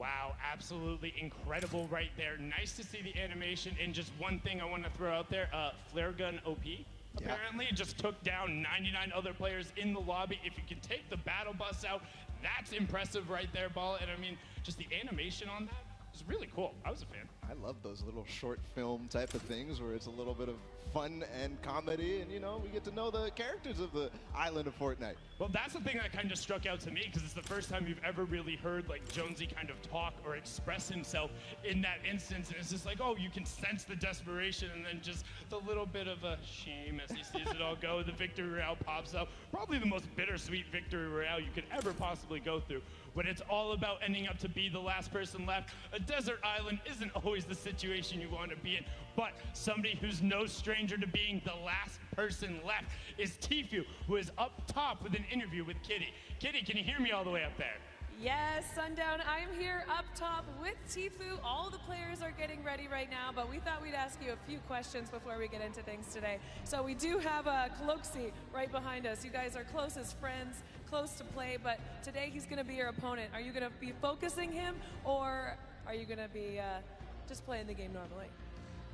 Wow, absolutely incredible right there. Nice to see the animation. And just one thing I want to throw out there, Flare Gun OP. Apparently, it just took down 99 other players in the lobby. If you can take the battle bus out, that's impressive right there, Ball. And I mean, just the animation on that was really cool. I was a fan. I love those little short film type of things where it's a little bit of fun and comedy, and, you know, we get to know the characters of the island of Fortnite. Well, that's the thing that kind of struck out to me, because it's the first time you've ever really heard, like, Jonesy kind of talk or express himself in that instance. And it's just like, oh, you can sense the desperation, and then just the little bit of a shame as he sees it all go. The victory royale pops up. Probably the most bittersweet victory royale you could ever possibly go through. When it's all about ending up to be the last person left. A desert island isn't always the situation you want to be in, but somebody who's no stranger to being the last person left is Tfue, who is up top with an interview with Kitty. Kitty, can you hear me all the way up there? Yes, Sundown, I'm here up top with Tfue. All the players are getting ready right now, but we thought we'd ask you a few questions before we get into things today. So we do have Cloaksy right behind us. You guys are close as friends, close to play, but today he's going to be your opponent. Are you going to be focusing him, or are you going to be just playing the game normally?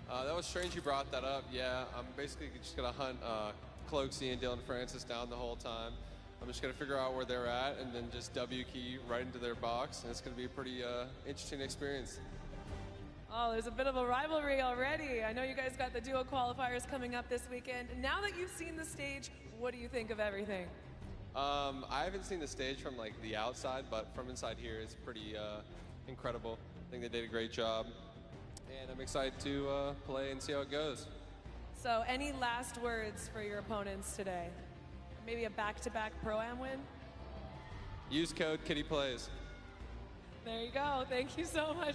That was strange you brought that up. Yeah, I'm basically just going to hunt Cloaksy and Dylan Francis down the whole time. I'm just going to figure out where they're at and then just W key right into their box, and it's going to be a pretty interesting experience. Oh, there's a bit of a rivalry already. I know you guys got the duo qualifiers coming up this weekend. Now that you've seen the stage, what do you think of everything? I haven't seen the stage from like the outside, but from inside here, it's pretty incredible. I think they did a great job, and I'm excited to play and see how it goes. So, any last words for your opponents today? Maybe a back-to-back Pro-Am win? Use code KittyPlays. There you go. Thank you so much.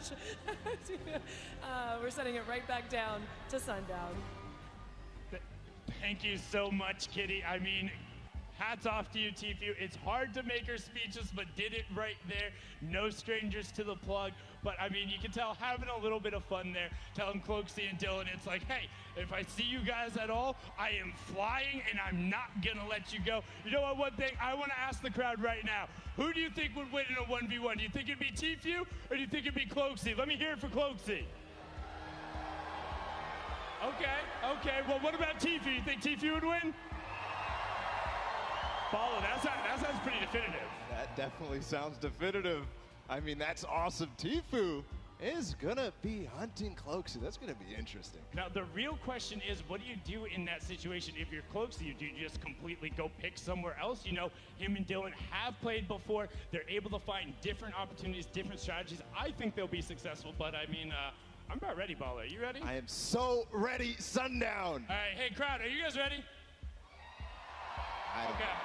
We're sending it right back down to Sundown. Thank you so much, Kitty. I mean, hats off to you, Tfue. It's hard to make her speechless, but did it right there. No strangers to the plug. But, I mean, you can tell having a little bit of fun there. Telling Cloaksy and Dylan, it's like, hey, if I see you guys at all, I am flying, and I'm not going to let you go. You know what, one thing? I want to ask the crowd right now. Who do you think would win in a 1v1? Do you think it'd be Tfue, or do you think it'd be Cloaksy? Let me hear it for Cloaksy. Okay. Well, what about Tfue? You think Tfue would win? Follow, that sounds pretty definitive. That definitely sounds definitive. I mean, that's awesome. Tfue is gonna be hunting Cloaksy. That's gonna be interesting. Now, the real question is, what do you do in that situation if you're Cloaksy? Do you just completely go pick somewhere else? You know, him and Dylan have played before. They're able to find different opportunities, different strategies. I think they'll be successful, but I mean, I'm about ready, Baller. Are you ready? I am so ready, Sundown. All right, hey, crowd, are you guys ready?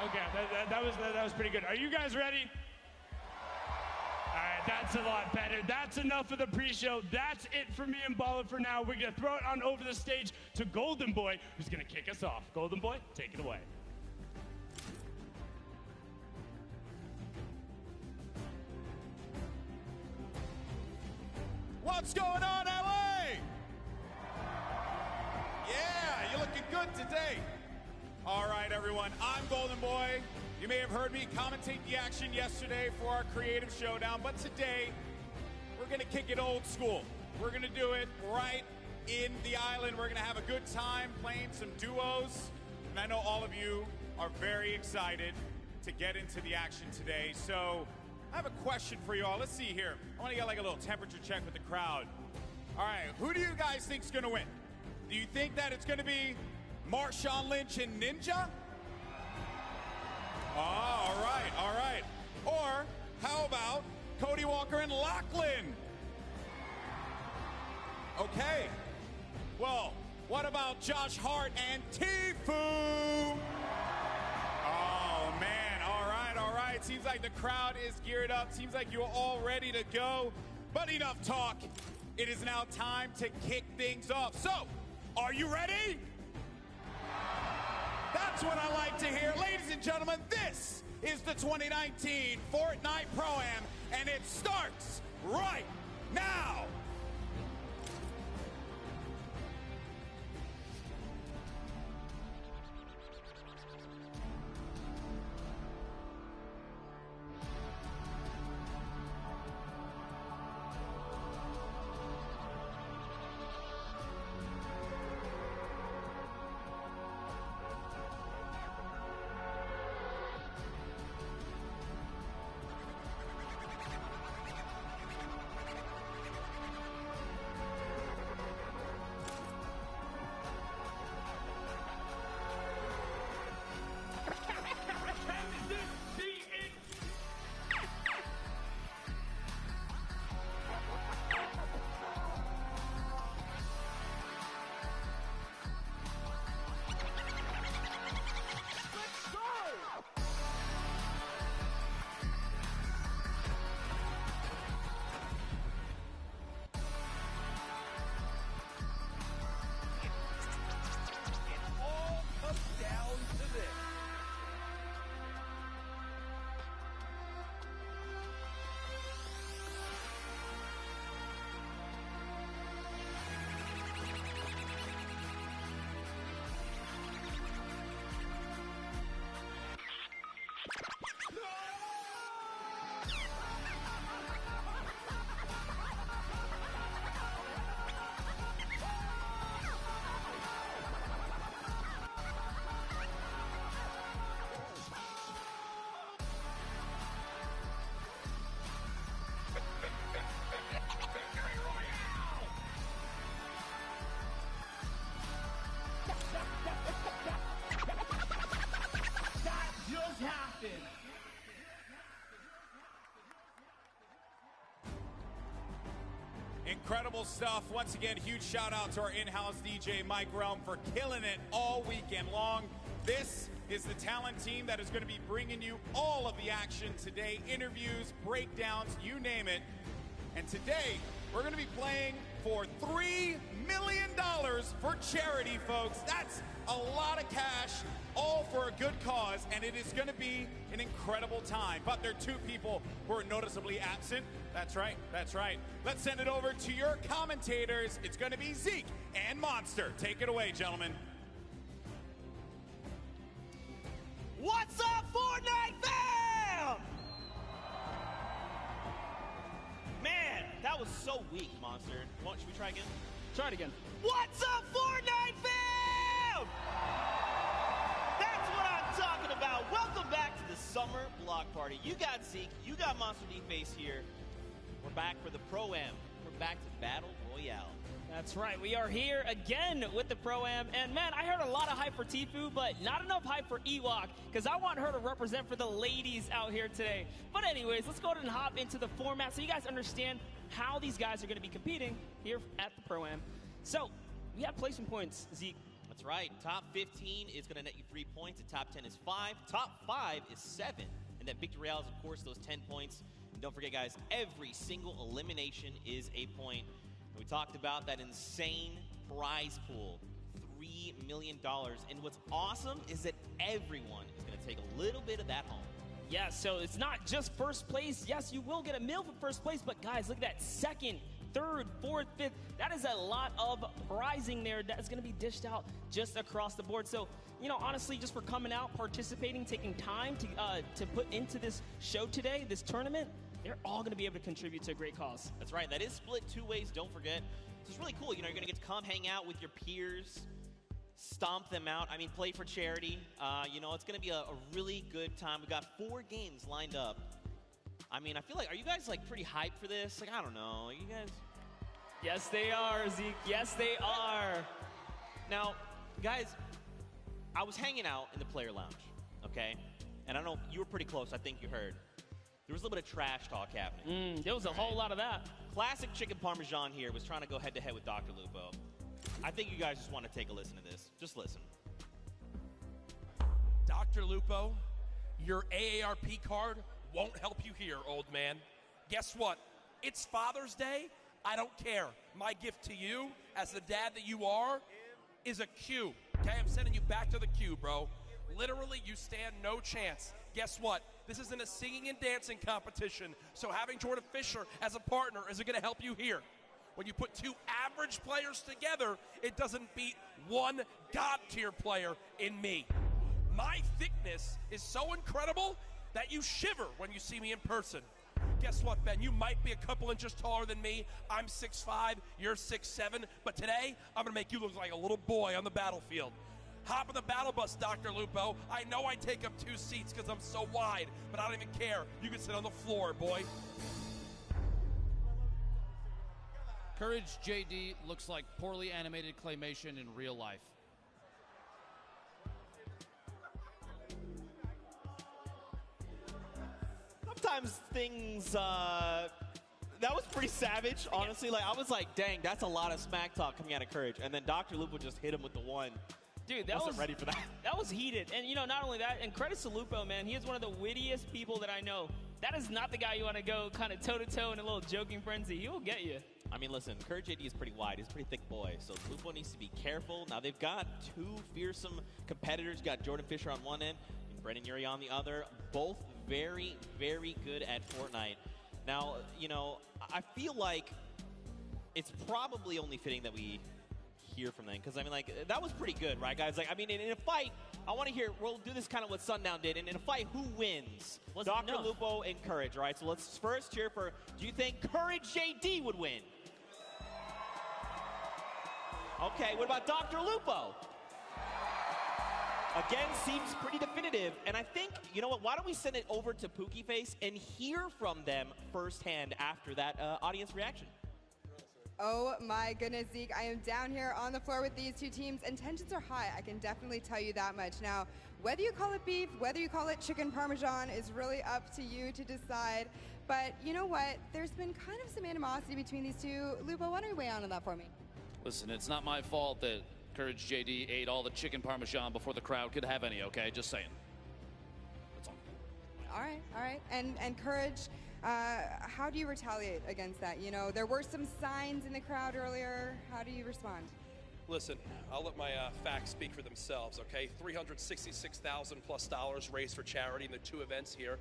Okay, that was pretty good. Are you guys ready? All right, that's a lot better. That's enough of the pre-show. That's it for me and Baller for now. We're going to throw it on over the stage to Golden Boy, who's going to kick us off. Golden Boy, take it away. What's going on, LA? Yeah, you're looking good today. All right, everyone, I'm Golden Boy. You may have heard me commentate the action yesterday for our creative showdown, but today we're going to kick it old school. We're going to do it right in the island. We're going to have a good time playing some duos, and I know all of you are very excited to get into the action today. So I have a question for you all. Let's see here. I want to get like a little temperature check with the crowd. All right, who do you guys think is going to win? Do you think that it's going to be Marshawn Lynch and Ninja? Oh, all right. Or how about Cody Walker and Lachlan? Okay. Well, what about Josh Hart and Tfue? Oh, man. All right. Seems like the crowd is geared up. Seems like you're all ready to go. But enough talk. It is now time to kick things off. So, are you ready? That's what I like to hear. Ladies and gentlemen, this is the 2019 Fortnite Pro-Am, and it starts right now. Captain. Incredible stuff. Once again, huge shout out to our in-house DJ, Mike Realm, for killing it all weekend long. This is the talent team that is going to be bringing you all of the action today. Interviews, breakdowns, you name it. And today, we're going to be playing for $3 million for charity, folks. That's a lot of cash, all for a good cause, and it is going to be an incredible time. But there are two people who are noticeably absent. That's right, that's right. Let's send it over to your commentators. It's going to be Zeke and Monster. Take it away, gentlemen. What's up, Fortnite fam? Man, that was so weak, Monster. Should we try again? Try it again. What's up, Fortnite fam? That's what I'm talking about. Welcome back to the Summer Block Party. You got Zeke, you got Monster D-Face here. We're back for the Pro-Am. We're back to Battle Royale. That's right. We are here again with the Pro-Am. And, man, I heard a lot of hype for Tfue, but not enough hype for Ewok, because I want her to represent for the ladies out here today. But anyways, let's go ahead and hop into the format so you guys understand how these guys are going to be competing here at the Pro-Am. So, we have placement points, Zeke. That's right. Top 15 is going to net you 3 points. The top 10 is 5. Top 5 is 7. And then Victory Royale is, of course, those 10 points. And don't forget, guys, every single elimination is a point. We talked about that insane prize pool, $3 million. And what's awesome is that everyone is going to take a little bit of that home. Yeah, so it's not just first place. Yes, you will get a meal for first place, but guys, look at that second, third, fourth, fifth. That is a lot of prizing there that's going to be dished out just across the board. So, you know, honestly, just for coming out, participating, taking time to put into this show today, this tournament, they're all going to be able to contribute to a great cause. That's right. That is split 2 ways, don't forget. So it's really cool. You know, you're going to get to come hang out with your peers, stomp them out. I mean, play for charity. You know, it's going to be a really good time. We've got 4 games lined up. I mean, I feel like, are you guys, like, pretty hyped for this? Like, I don't know. You guys? Yes, they are, Zeke. Yes, they are. Now, guys, I was hanging out in the player lounge, okay? And I don't know, you were pretty close. I think you heard. There was a little bit of trash talk happening. There was a whole lot of that. Classic Chicken Parmesan here was trying to go head-to-head with Dr. Lupo. I think you guys just want to take a listen to this. Just listen. Dr. Lupo, your AARP card won't help you here, old man. Guess what? It's Father's Day. I don't care. My gift to you, as the dad that you are, is a Q. Okay, I'm sending you back to the queue, bro. Literally, you stand no chance. Guess what? This isn't a singing and dancing competition, so having Jordan Fisher as a partner isn't going to help you here. When you put 2 average players together, it doesn't beat one God-tier player in me. My thickness is so incredible that you shiver when you see me in person. Guess what, Ben? You might be a couple inches taller than me. I'm 6'5", you're 6'7", but today, I'm going to make you look like a little boy on the battlefield. Hop in the battle bus, Dr. Lupo. I know I take up 2 seats because I'm so wide, but I don't even care. You can sit on the floor, boy. Courage JD looks like poorly animated claymation in real life. Sometimes things, that was pretty savage, honestly. Like, I was like, dang, that's a lot of smack talk coming out of Courage. And then Dr. Lupo just hit him with the one. Dude, that wasn't ready for that. That was heated. And, you know, not only that, and credits to Lupo, man. He is one of the wittiest people that I know. That is not the guy you want to go kind of toe-to-toe in a little joking frenzy. He will get you. I mean, listen, Courage JD is pretty wide. He's a pretty thick boy, so Lupo needs to be careful. Now, they've got 2 fearsome competitors. You've got Jordan Fisher on one end and Brendan Urie on the other. Both very, very good at Fortnite. Now, you know, I feel like it's probably only fitting that we hear from them, because I mean, like, that was pretty good, right, guys? Like, I mean, in a fight, I want to hear, we'll do this kind of what Sundown did, and in a fight, who wins? Dr. Lupo and Courage, right? So let's first cheer for, do you think Courage JD would win? Okay, what about Dr. Lupo? Again, seems pretty definitive, and I think, you know what, why don't we send it over to Pookie Face and hear from them firsthand after that audience reaction? Oh my goodness, Zeke, I am down here on the floor with these two teams, and tensions are high. I can definitely tell you that much. Now, whether you call it beef, whether you call it chicken parmesan is really up to you to decide. But you know what? There's been kind of some animosity between these two. Lupo, why don't you weigh on that for me? Listen, it's not my fault that Courage JD ate all the chicken parmesan before the crowd could have any, okay? Just saying. That's all. All right. And Courage, how do you retaliate against that? You know, there were some signs in the crowd earlier. How do you respond? Listen, I'll let my facts speak for themselves, okay? $366,000+ raised for charity in the two events here.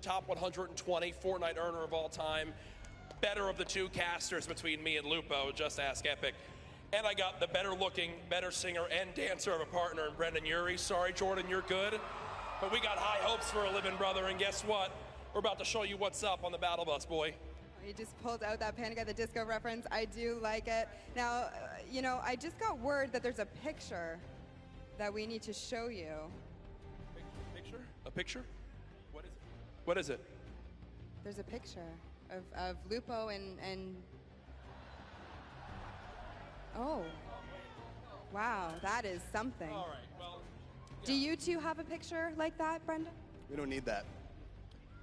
Top 120 Fortnite earner of all time. Better of the two casters between me and Lupo, just ask Epic. And I got the better looking, better singer and dancer of a partner in Brendan Urie. Sorry, Jordan, you're good. But we got high hopes for a living brother, and guess what? We're about to show you what's up on the battle bus, boy. You just pulled out that Panic at the Disco reference. I do like it. Now, you know, I just got word that there's a picture that we need to show you. Picture? A picture? What is it? What is it? There's a picture of Lupo and oh, wow, that is something. All right, well. Yeah. Do you two have a picture like that, Brenda? We don't need that.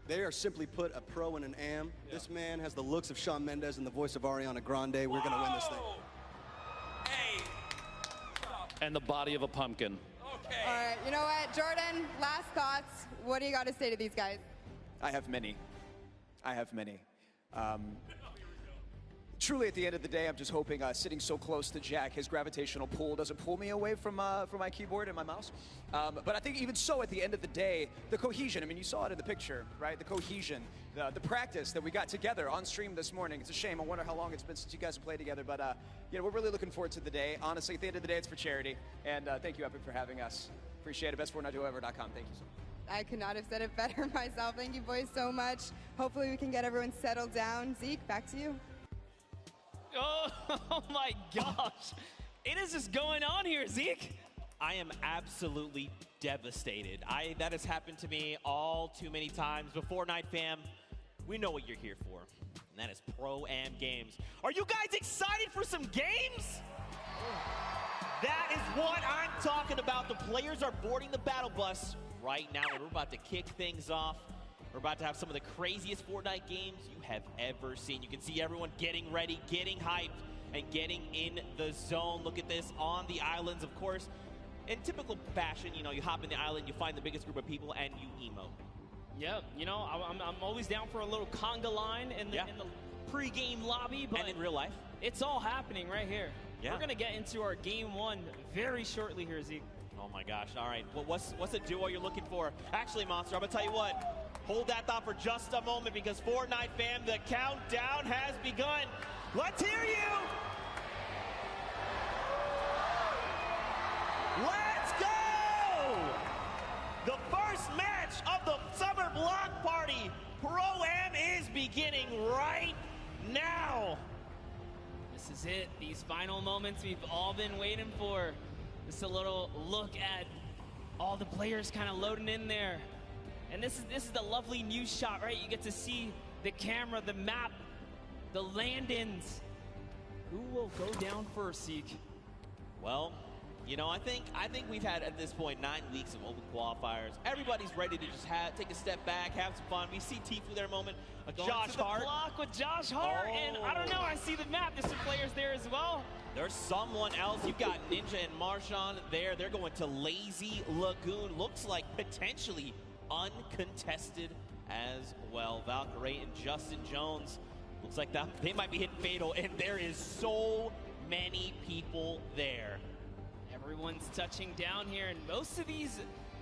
They are simply put a pro and an am. Yeah. This man has the looks of Shawn Mendes and the voice of Ariana Grande. We're going to win this thing. Hey. And the body of a pumpkin. Okay. All right, you know what, Jordan, last thoughts. What do you got to say to these guys? I have many. Truly, at the end of the day, I'm just hoping sitting so close to Jack, his gravitational pull doesn't pull me away from my keyboard and my mouse. But I think even so, at the end of the day, the cohesion, I mean, you saw it in the picture, right? The cohesion, the practice that we got together on stream this morning. It's a shame. I wonder how long it's been since you guys have played together. But, you know, we're really looking forward to the day. Honestly, at the end of the day, it's for charity. And thank you, Epic, for having us. Appreciate it. BestFortniteDuoEver.com. Thank you so much. I could not have said it better myself. Thank you boys so much. Hopefully we can get everyone settled down. Zeke, back to you. Oh my gosh. It is just going on here, Zeke. I am absolutely devastated. That has happened to me all too many times. But Fortnite fam, we know what you're here for, and that is Pro-Am games. Are you guys excited for some games? That is what I'm talking about. The players are boarding the battle bus right now, and we're about to kick things off. We're about to have some of the craziest Fortnite games you have ever seen. You can see everyone getting ready, getting hyped, and getting in the zone. Look at this on the islands, of course. In typical fashion, you know, you hop in the island, you find the biggest group of people, and you emote. Yeah, you know, I'm always down for a little conga line in the pre-game lobby. But and in real life. It's all happening right here. Yeah. We're going to get into our game one very shortly here, Zeke. Oh my gosh, all right. Well, what's a duo you're looking for? Actually, Monster, I'm going to tell you what. Hold that thought for just a moment, because Fortnite fam, the countdown has begun. Let's hear you. Let's go. The first match of the Summer Block Party Pro-Am is beginning right now. This is it. These final moments we've all been waiting for. Just a little look at all the players kind of loading in there. And this is the lovely news shot, right? You get to see the camera, the map, the land-ins. Who will go down first, Zeke? Well, you know, I think we've had at this point 9 weeks of open qualifiers. Everybody's ready to just take a step back, have some fun. We see Tfue there a moment. Josh Hart. Block with Josh Hart, and I don't know. I see the map. There's some players there as well. There's someone else. You've got Ninja and Marshawn there. They're going to Lazy Lagoon. Looks like potentially uncontested as well. Valkyrie and Justin Jones. Looks like they might be hitting fatal, and there is so many people there. Everyone's touching down here, and most of these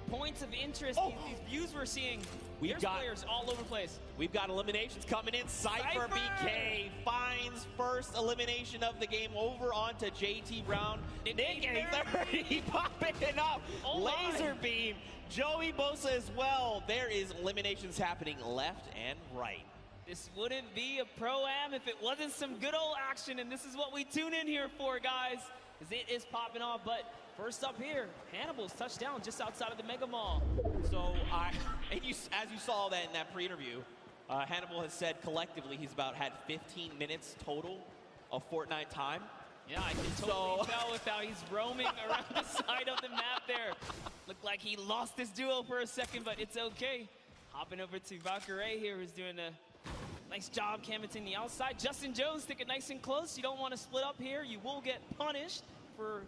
points of interest, these views we're seeing, there's players all over the place. We've got eliminations coming in. Cypher BK finds first elimination of the game over onto JT Brown. Nick A30 popping up. Laser beam. Joey Bosa as well. There is eliminations happening left and right. This wouldn't be a Pro-Am if it wasn't some good old action, and this is what we tune in here for, guys, because it is popping off. But first up here, Hannibal's touchdown just outside of the Mega Mall. So, as you saw that in that pre-interview, Hannibal has said collectively he's had 15 minutes total of Fortnite time. Yeah, I can totally tell with how he's roaming around the side of the map there. Looked like he lost his duo for a second, but it's okay. Hopping over to Valkyrie here, who's doing a nice job canvassing the outside. Justin Jones, stick it nice and close. You don't want to split up here. You will get punished for,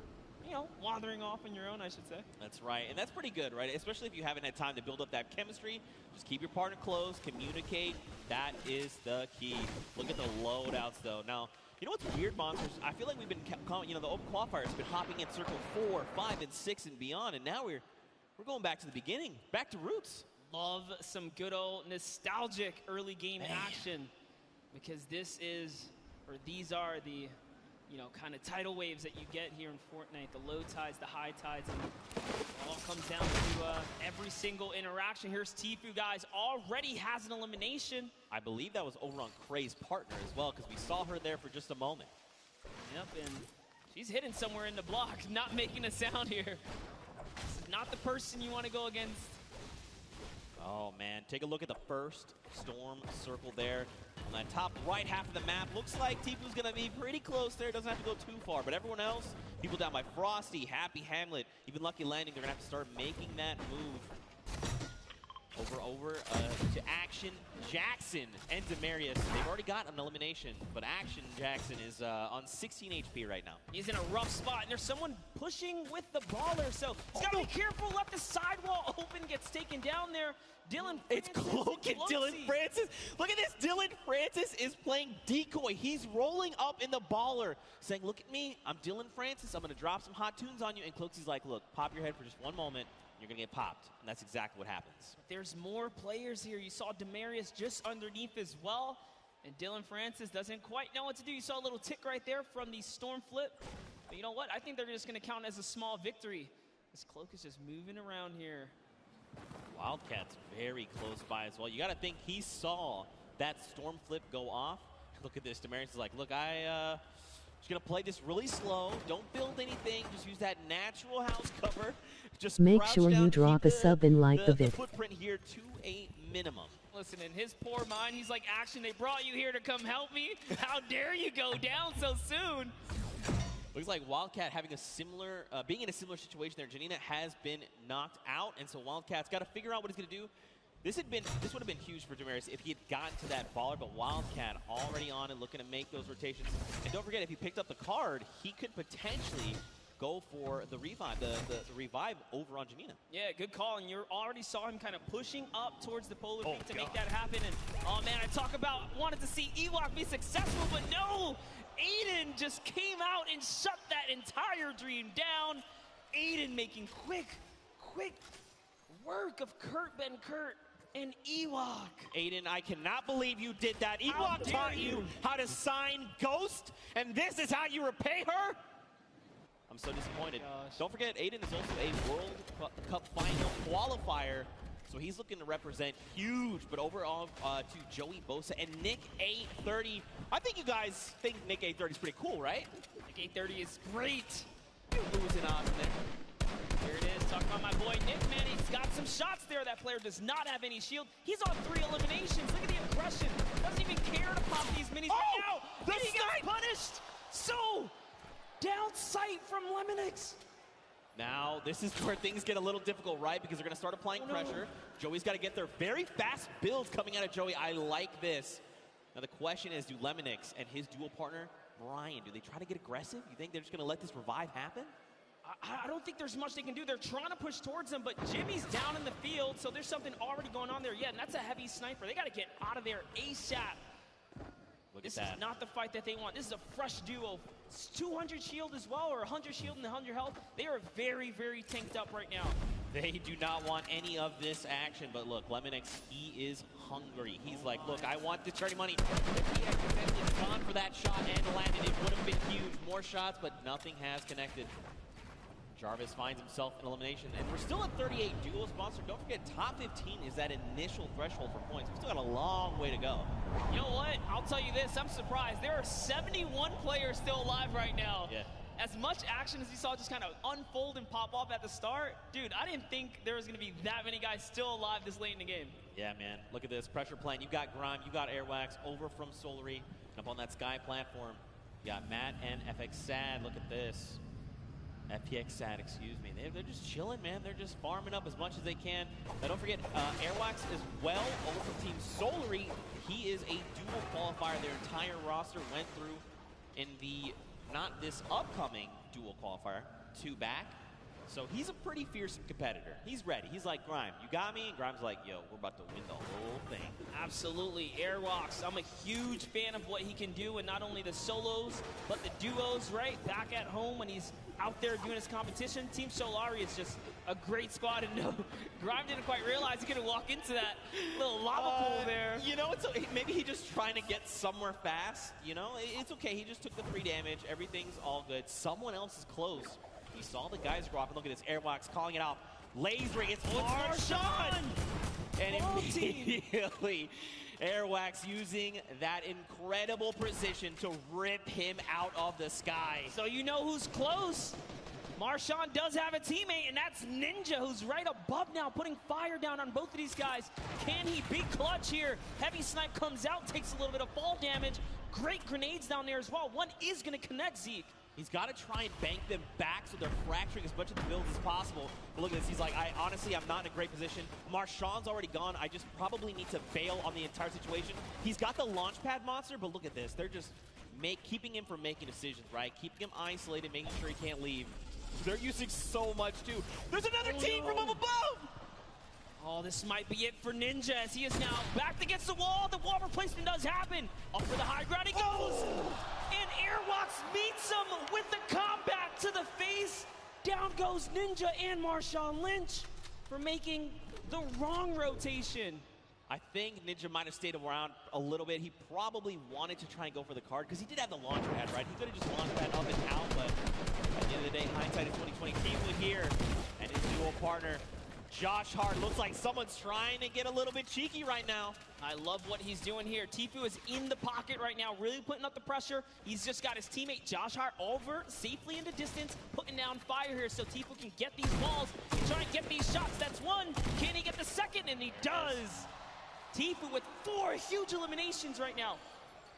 you know, wandering off on your own, I should say. That's right, and that's pretty good, right? Especially if you haven't had time to build up that chemistry. Just keep your partner close, communicate. That is the key. Look at the loadouts, though. Now, you know what's weird, Monsters? I feel like we've been, you know, the open qualifiers have been hopping in circle 4, 5, and 6 and beyond, and now we're going back to the beginning, back to roots. Love some good old nostalgic early game action, because this is, or these are the, you know, kind of tidal waves that you get here in Fortnite, the low tides, the high tides, and it all comes down to every single interaction. Here's Tfue, guys, already has an elimination. I believe that was over on Kray's partner as well, because we saw her there for just a moment. Yep, and she's hidden somewhere in the block, not making a sound here. This is not the person you want to go against. Oh, man. Take a look at the first storm circle there. On that top right half of the map, looks like Tfue's going to be pretty close there. Doesn't have to go too far. But everyone else, people down by Frosty, Happy Hamlet, even Lucky Landing, they're going to have to start making that move. Over to Action Jackson and Demarius. They've already got an elimination, but Action Jackson is on 16 HP right now. He's in a rough spot, and there's someone pushing with the baller, so he's got to be careful. Left the sidewall open, gets taken down there. Dylan Francis. It's Cloak and Dylan Francis. Look at this. Dylan Francis is playing decoy. He's rolling up in the baller, saying, look at me. I'm Dylan Francis. I'm going to drop some hot tunes on you. And Cloaksy's like, look, pop your head for just one moment. You're going to get popped. And that's exactly what happens. There's more players here. You saw Demarius just underneath as well. And Dylan Francis doesn't quite know what to do. You saw a little tick right there from the storm flip. But you know what? I think they're just going to count as a small victory. This Cloak is just moving around here. Wildcat's very close by as well. You got to think he saw that storm flip go off. Look at this. Demarius is like, look, just going to play this really slow. Don't build anything. Just use that natural house cover. Just make sure you drop a sub and like the vid. Footprint here to a minimum. Listen, in his poor mind, he's like, Action, they brought you here to come help me? How dare you go down so soon? Looks like Wildcat having a similar, being in a similar situation there. Janina has been knocked out, and so Wildcat's got to figure out what he's going to do. This would have been huge for Demarius if he had gotten to that baller, but Wildcat already on and looking to make those rotations. And don't forget, if he picked up the card, he could potentially go for the revive, the revive over on Janina. Yeah, good call, and you already saw him kind of pushing up towards the polar peak to make that happen. And oh man, I talk about wanted to see Ewok be successful, but no! Aiden just came out and shut that entire dream down. Aiden making quick work of Kurt Ben Kurt and Ewok. Aiden, I cannot believe you did that. Ewok taught you how to sign Ghost, and this is how you repay her? I'm so disappointed. Don't forget, Aiden is also a World Cup final qualifier, so he's looking to represent huge. But overall, to Joey Bosa and Nick 830. I think you guys think Nick 830 is pretty cool, right? Nick 830 is great. Losing on there. Here it is, talking about my boy Nick, man. He's got some shots there. That player does not have any shield. He's on 3 eliminations. Look at the aggression. Doesn't even care to pop these minis right now. And he gets punished. So, down sight from Lemonix. Now, this is where things get a little difficult, right? Because they're going to start applying pressure. Joey's got to get their very fast builds coming out of Joey. I like this. Now, the question is, do Lemonix and his dual partner, Brian, do they try to get aggressive? You think they're just going to let this revive happen? I don't think there's much they can do. They're trying to push towards him, but Jimmy's down in the field, so there's something already going on there. Yeah, and that's a heavy sniper. They got to get out of there ASAP. This is not the fight that they want. This is a fresh duo. It's 200 shield as well, or 100 shield and 100 health. They are very, very tanked up right now. They do not want any of this action, but look, Lemonix, he is hungry. He's like, look, I want the charity money. If he had gone for that shot and landed, it would have been huge. More shots, but nothing has connected. Jarvis finds himself in elimination, and we're still at 38 duels. Monster, don't forget, top 15 is that initial threshold for points. We've still got a long way to go. You know what? I'll tell you this. I'm surprised. There are 71 players still alive right now. Yeah. As much action as you saw just kind of unfold and pop off at the start, dude, I didn't think there was going to be that many guys still alive this late in the game. Yeah, man. Look at this. Pressure plant. You got Grime. You got Airwax over from Solary up on that sky platform. You got Matt and FX Sad. Look at this. FPX Sad, excuse me. They're just chilling, man. They're just farming up as much as they can. Now, don't forget, Airwax as well over from Team Solary. He is a dual qualifier. Their entire roster went through in the, not this upcoming dual qualifier, 2 back. So he's a pretty fierce competitor. He's ready. He's like, Grime, you got me? And Grime's like, yo, we're about to win the whole thing. Absolutely. Airwalks, I'm a huge fan of what he can do, and not only the solos, but the duos, right? Back at home when he's out there doing his competition. Team Solary is just a great squad, and no, Grime didn't quite realize he could walk into that little lava pool there. You know, maybe he's just trying to get somewhere fast. You know, it's okay. He just took the 3 damage. Everything's all good. Someone else is close. He saw the guys grow up, and look at this. Airwalks calling it out. Lasering, it's Marshawn! And immediately, Airwax using that incredible precision to rip him out of the sky. So you know who's close. Marshawn does have a teammate, and that's Ninja, who's right above now, putting fire down on both of these guys. Can he be clutch here? Heavy Snipe comes out, takes a little bit of fall damage. Great grenades down there as well. One is going to connect Zeke. He's got to try and bank them back so they're fracturing as much of the builds as possible. But look at this. He's like, honestly, I'm not in a great position. Marshawn's already gone. I just probably need to bail on the entire situation. He's got the launch pad monster, but look at this. They're just keeping him from making decisions, right? Keeping him isolated, making sure he can't leave. They're using so much, too. There's another team from up above! Oh, this might be it for Ninja as he is now backed against the wall. The wall replacement does happen. Up for the high ground he goes. And Airwalks meets him with the combat to the face. Down goes Ninja and Marshawn Lynch for making the wrong rotation. I think Ninja might have stayed around a little bit. He probably wanted to try and go for the card because he did have the launch pad, right? He could have just launched pad up and out, but at the end of the day, hindsight is 2020. Tfue here and his dual partner, Josh Hart. Looks like someone's trying to get a little bit cheeky right now. I love what he's doing here. Tfue is in the pocket right now, really putting up the pressure. He's just got his teammate Josh Hart over safely into distance, putting down fire here so Tfue can get these balls and try and get these shots. That's one. Can he get the second? And he does. Tfue with 4 huge eliminations right now.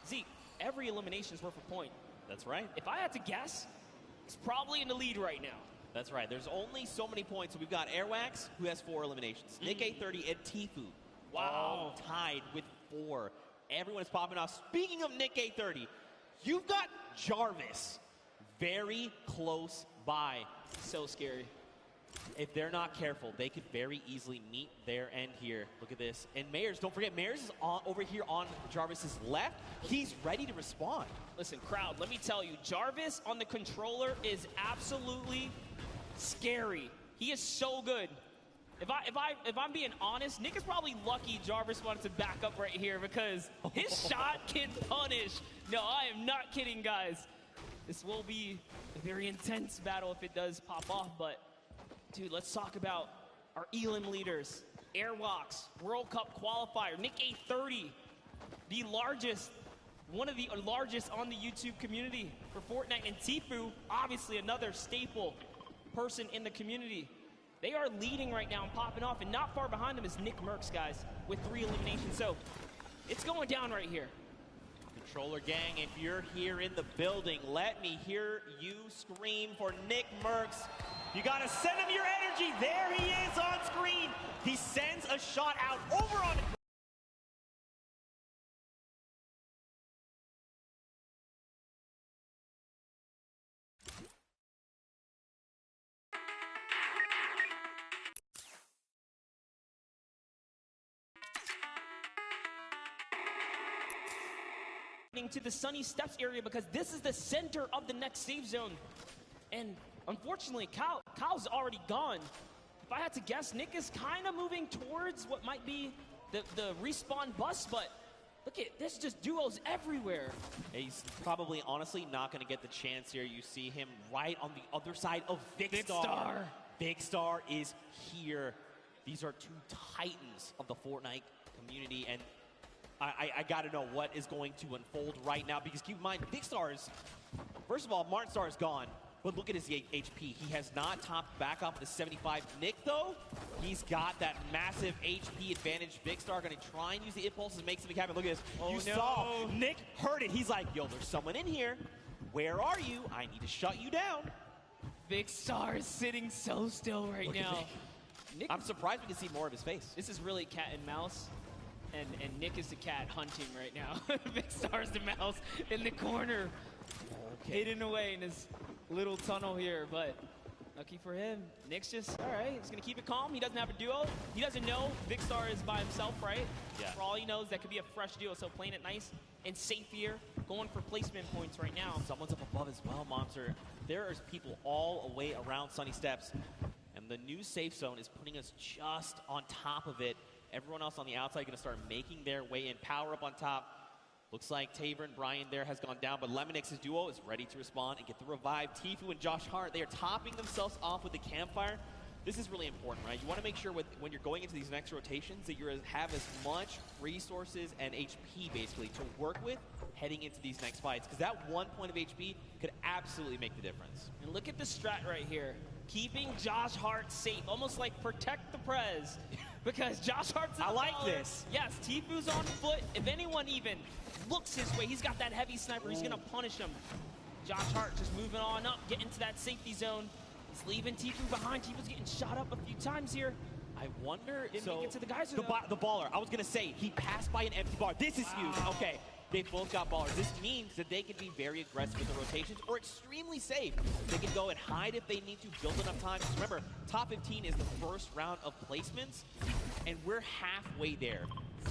Zeke, every elimination is worth a point. That's right. If I had to guess, he's probably in the lead right now. That's right. There's only so many points. So we've got Airwax, who has 4 eliminations. Nick A30 and Tfue. Wow. Tied with 4. Everyone is popping off. Speaking of Nick A30, you've got Jarvis very close by. So scary. If they're not careful, they could very easily meet their end here. Look at this. And Mayers, don't forget, Mayers is over here on Jarvis's left. He's ready to respond. Listen, crowd, let me tell you, Jarvis on the controller is absolutely scary. He is so good. If I'm being honest, Nick is probably lucky Jarvis wanted to back up right here because his shot can punish. No, I am not kidding, guys. This will be a very intense battle if it does pop off, but dude, let's talk about our Elim leaders. Airwalks, World Cup qualifier, Nick A30, the largest, one of the largest on the YouTube community for Fortnite, and Tfue, obviously another staple person in the community. They are leading right now and popping off, and not far behind them is Nick Merckx, guys, with 3 eliminations. So it's going down right here. Controller gang, if you're here in the building, let me hear you scream for Nick Merckx. You gotta send him your energy. There he is on screen. He sends a shot out over on to the Sunny Steps area because this is the center of the next safe zone. And unfortunately, Kyle's already gone. If I had to guess, Nick is kind of moving towards what might be the respawn bus, but look at this, just duos everywhere. He's probably, honestly, not going to get the chance here. You see him right on the other side of Vicstar. Vicstar is here. These are 2 titans of the Fortnite community, and I got to know what is going to unfold right now, because keep in mind, Vicstar is, first of all, Martinstar is gone, but look at his HP. He has not topped back up to 75. Nick, though, he's got that massive HP advantage. Vicstar going to try and use the impulses and make something happen. Look at this. Oh, you saw Nick heard it. He's like, yo, there's someone in here. Where are you? I need to shut you down. Big Star is sitting so still right now. Nick, I'm surprised we can see more of his face. This is really cat and mouse. And Nick is the cat hunting right now. Big Star's the mouse in the corner. Hidden away in his little tunnel here. But lucky for him, Nick's just, all right, he's going to keep it calm. He doesn't have a duo. He doesn't know Big Star is by himself, right? Yeah. For all he knows, that could be a fresh duo. So playing it nice and safe here, going for placement points right now. Someone's up above as well, Monster. There's people all the way around Sunny Steps. And the new safe zone is putting us just on top of it. Everyone else on the outside going to start making their way in. Power up on top. Looks like Taver and Brian there has gone down, but Lemonix's duo is ready to respond and get the revive. Tfue and Josh Hart, they are topping themselves off with the campfire. This is really important, right? You want to make sure when you're going into these next rotations that you have as much resources and HP, basically, to work with heading into these next fights, because that 1 point of HP could absolutely make the difference. And look at the strat right here. Keeping Josh Hart safe, almost like protect the Prez. Because Josh Hart's I like this. Yes, Tfue's on foot. If anyone even looks his way, he's got that heavy sniper. He's going to punish him. Josh Hart just moving on up, getting to that safety zone. He's leaving Tfue behind. Tfue's getting shot up a few times here. I wonder, Didn't make it to the guys. The baller. I was going to say, he passed by an empty bar. This is huge. Okay. They both got ballers. This means that they can be very aggressive with the rotations or extremely safe. They can go and hide if they need to, build enough time. Because remember, top 15 is the first round of placements, and we're halfway there.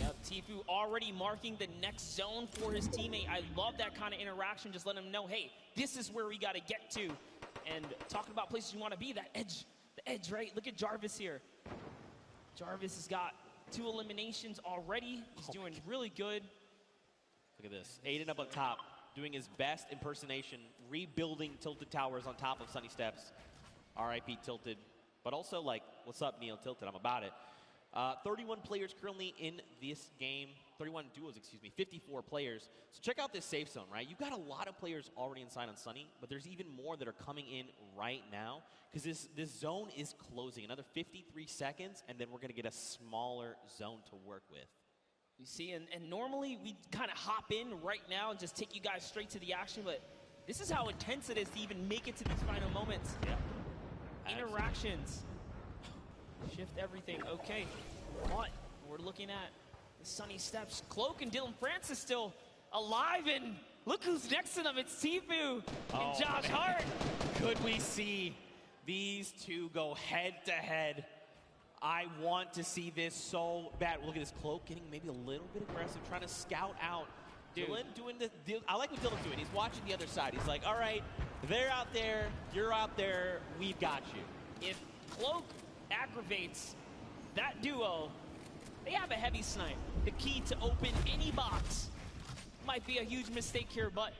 Yep, Tfue already marking the next zone for his teammate. I love that kind of interaction. Just let him know, hey, this is where we got to get to. And talking about places you want to be, the edge, right? Look at Jarvis here. Jarvis has got 2 eliminations already. He's doing really good. Look at this. Aiden up on top, doing his best impersonation, rebuilding Tilted Towers on top of Sunny Steps. RIP Tilted. But also, like, what's up, Neo Tilted? I'm about it. 31 players currently in this game. 31 duos, excuse me. 54 players. So check out this safe zone, right? You've got a lot of players already inside on Sunny, but there's even more that are coming in right now because this zone is closing. Another 53 seconds, and then we're going to get a smaller zone to work with. You see, and normally we kind of hop in right now and just take you guys straight to the action, but this is how intense it is to even make it to these final moments. Yeah. Interactions. Shift everything. Okay, but we're looking at the Sunny Steps. Cloak and Dylan Francis still alive, and look who's next to them. It's Tfue and Josh Hart. Could we see these two go head-to-head? I want to see this so bad. Look at this Cloak getting maybe a little bit aggressive, trying to scout out. Dylan doing the deal. I like what Dylan's doing. He's watching the other side. He's like, all right, they're out there, you're out there, we've got you. If Cloak aggravates that duo, they have a heavy snipe. The key to open any box. Might be a huge mistake here, but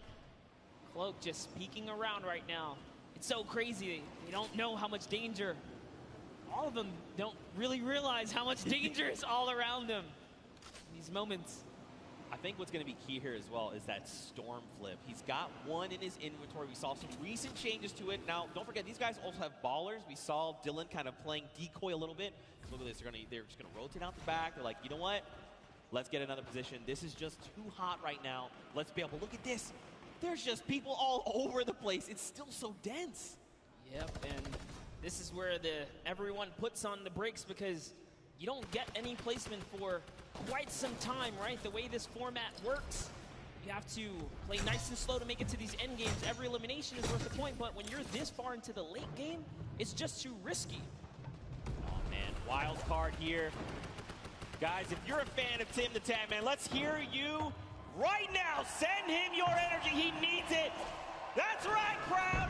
Cloak just peeking around right now. It's so crazy. You don't know how much danger. All of them don't really realize how much danger is all around them in these moments. I think what's going to be key here as well is that Storm flip. He's got one in his inventory. We saw some recent changes to it. Now, don't forget, these guys also have ballers. We saw Dylan kind of playing decoy a little bit. Look at this. They're just going to rotate out the back. They're like, you know what? Let's get another position. This is just too hot right now. Let's be able to look at this. There's just people all over the place. It's still so dense. Yep, and this is where everyone puts on the brakes because you don't get any placement for quite some time, right? The way this format works, you have to play nice and slow to make it to these end games. Every elimination is worth a point, but when you're this far into the late game, it's just too risky. Oh, man. Wild card here. Guys, if you're a fan of Tim the Tap Man, let's hear you right now. Send him your energy. He needs it. That's right, crowd.